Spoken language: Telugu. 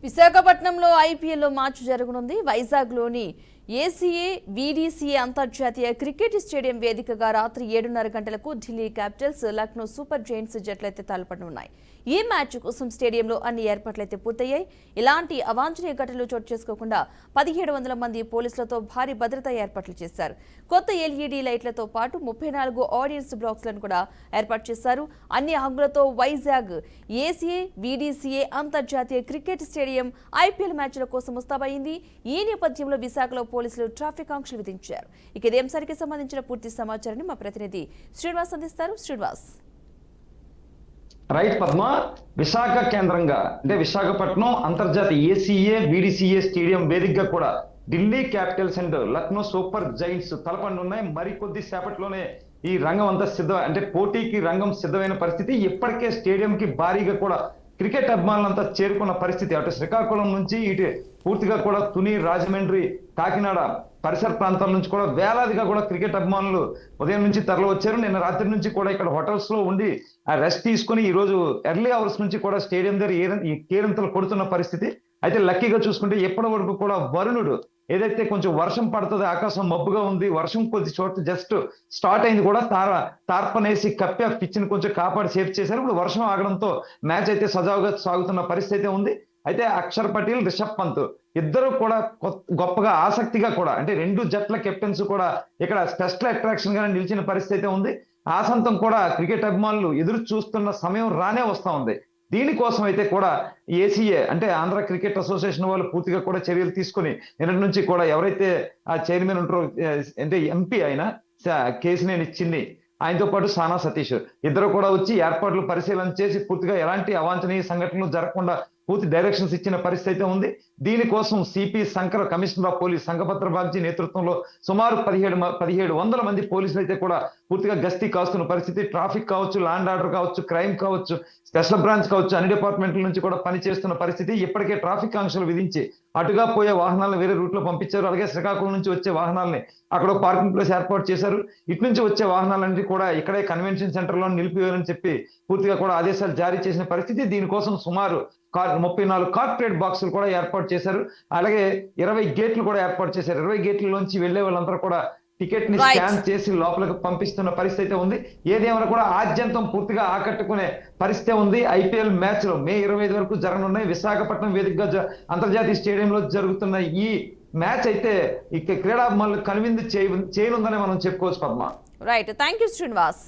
విశాఖపట్నంలో ఐపీఎల్లో మ్యాచ్ జరగనుంది. వైజాగ్లోని ఏసీఏ వీడీసీఏ అంతర్జాతీయ క్రికెట్ స్టేడియం వేదికగా రాత్రి 7:30 గంటలకు Delhi Capitals, Lucknow Super Giants జట్లయితే తలపడనున్నాయి. ఈ మ్యాచ్ కోసం స్టేడియంలో అన్ని ఏర్పాట్లయితే పూర్తయ్యాయి. ఇలాంటి అవాంఛనీయ ఘటనలు చోటు చేసుకోకుండా 1700 మంది పోలీసులతో భారీ భద్రతా ఏర్పాట్లు చేశారు. కొత్త ఎల్ఈడీ లైట్లతో పాటు 34 ఆడియన్స్ బ్లాక్స్లను కూడా ఏర్పాటు చేశారు. అన్ని హంగులతో వైజాగ్ ఏసీఏ వీడీసీఏ అంతర్జాతీయ క్రికెట్ స్టేడియం ఐపీఎల్ మ్యాచ్ల కోసం ముస్తాబైంది. ఈ నేపథ్యంలో విశాఖలో పోలీసులు ట్రాఫిక్ ఆంక్షలు విధించారు. ఇక ఇదే అంశానికి సంబంధించిన పూర్తి సమాచారాన్ని మా ప్రతినిధి శ్రీనివాస్ అందిస్తారు. శ్రీనివాస్. రైట్ పద్మ, విశాఖ కేంద్రంగా అంటే విశాఖపట్నం అంతర్జాతీయ ఏసీఏ వీడీసీఏ స్టేడియం వేదికగా కూడా Delhi Capitals and Lucknow Super Giants తలపండున్నాయి. మరికొద్ది సేపట్లోనే ఈ రంగం అంతా అంటే పోటీకి రంగం సిద్ధమైన పరిస్థితి. ఇప్పటికే స్టేడియంకి భారీగా కూడా క్రికెట్ అభిమానులంతా చేరుకున్న పరిస్థితి. అటు శ్రీకాకుళం నుంచి ఇటు పూర్తిగా కూడా తుని, రాజమండ్రి, కాకినాడ పరిసర ప్రాంతాల నుంచి కూడా వేలాదిగా కూడా క్రికెట్ అభిమానులు ఉదయం నుంచి తరలి వచ్చారు. నిన్న రాత్రి నుంచి కూడా ఇక్కడ హోటల్స్ లో ఉండి ఆ రెస్ట్ తీసుకుని ఈ రోజు ఎర్లీ అవర్స్ నుంచి కూడా స్టేడియం దగ్గర కేరింతలు కొడుతున్న పరిస్థితి. అయితే లక్కీగా చూసుకుంటే ఇప్పటి వరకు కూడా వరుణుడు ఏదైతే కొంచెం వర్షం పడుతుంది, ఆకాశం మబ్బుగా ఉంది, వర్షం కొద్ది చోట జస్ట్ స్టార్ట్ అయింది కూడా తార్పనేసి కప్పి పిచ్చిని కొంచెం కాపాడి సేఫ్ చేశారు. ఇప్పుడు వర్షం ఆగడంతో మ్యాచ్ అయితే సజావుగా సాగుతున్న పరిస్థితి అయితే ఉంది. అయితే అక్షర్ పటేల్, రిషబ్ పంత్ ఇద్దరు కూడా గొప్పగా ఆసక్తిగా కూడా అంటే రెండు జట్ల కెప్టెన్స్ కూడా ఇక్కడ స్పెషల్ అట్రాక్షన్ గా నిలిచిన పరిస్థితి అయితే ఉంది. ఆసంతం కూడా క్రికెట్ అభిమానులు ఎదురు చూస్తున్న సమయం రానే వస్తా ఉంది. దీనికోసం అయితే కూడా ఏసీఏ అంటే ఆంధ్ర క్రికెట్ అసోసియేషన్ వాళ్ళు పూర్తిగా కూడా చర్యలు తీసుకుని నిన్నటి నుంచి కూడా ఎవరైతే ఆ చైర్మన్ ఉంటారో అంటే ఎంపీ అయిన కేసినేని చిన్ని, ఆయనతో పాటు సానా సతీష్ ఇద్దరు కూడా వచ్చి ఏర్పాట్లు పరిశీలన చేసి పూర్తిగా ఎలాంటి అవాంఛనీయ సంఘటనలు జరగకుండా పూర్తి డైరెక్షన్స్ ఇచ్చిన పరిస్థితి అయితే ఉంది. దీనికోసం CP Shankar, commissioner of police Shankhabrata Bagchi నేతృత్వంలో సుమారు 1700 మంది పోలీసులు అయితే కూడా పూర్తిగా గస్తీ కాస్తున్న పరిస్థితి. ట్రాఫిక్ కావచ్చు, ల్యాండ్ ఆర్డర్ కావచ్చు, క్రైమ్ కావచ్చు, స్పెషల్ బ్రాంచ్ కావచ్చు, అన్ని డిపార్ట్మెంట్ల నుంచి కూడా పనిచేస్తున్న పరిస్థితి. ఇప్పటికే ట్రాఫిక్ ఆంక్షలు విధించి అటుగా పోయే వాహనాలను వేరే రూట్ లో పంపించారు. అలాగే శ్రీకాకుళం నుంచి వచ్చే వాహనాలని అక్కడ పార్కింగ్ ప్లేస్ ఏర్పాటు చేశారు. ఇటు నుంచి వచ్చే వాహనాలన్నీ కూడా ఇక్కడే కన్వెన్షన్ సెంటర్ లో నిలిపివేయాలని చెప్పి పూర్తిగా కూడా ఆదేశాలు జారీ చేసిన పరిస్థితి. దీనికోసం సుమారు 34 కార్పొరేట్ బాక్సులు కూడా ఏర్పాటు చేశారు. అలాగే 20 గేట్లు కూడా ఏర్పాటు చేశారు. 20 గేట్లలోంచి వెళ్లే వాళ్ళందరూ కూడా టికెట్ ని స్కాన్ చేసి లోపలికి పంపిస్తున్న పరిస్థితి ఉంది. ఏదేమైనా కూడా ఆద్యంతం పూర్తిగా ఆకట్టుకునే పరిస్థితి ఉంది. ఐపీఎల్ మ్యాచ్ లో మే 25 వరకు జరగనున్నాయి. విశాఖపట్నం వేదికగా అంతర్జాతీయ స్టేడియంలో జరుగుతున్న ఈ మ్యాచ్ అయితే క్రీడాభిమానులు కనువిందు చేయనుందని మనం చెప్పుకోవచ్చు Padma. Right, thank you Srinivas.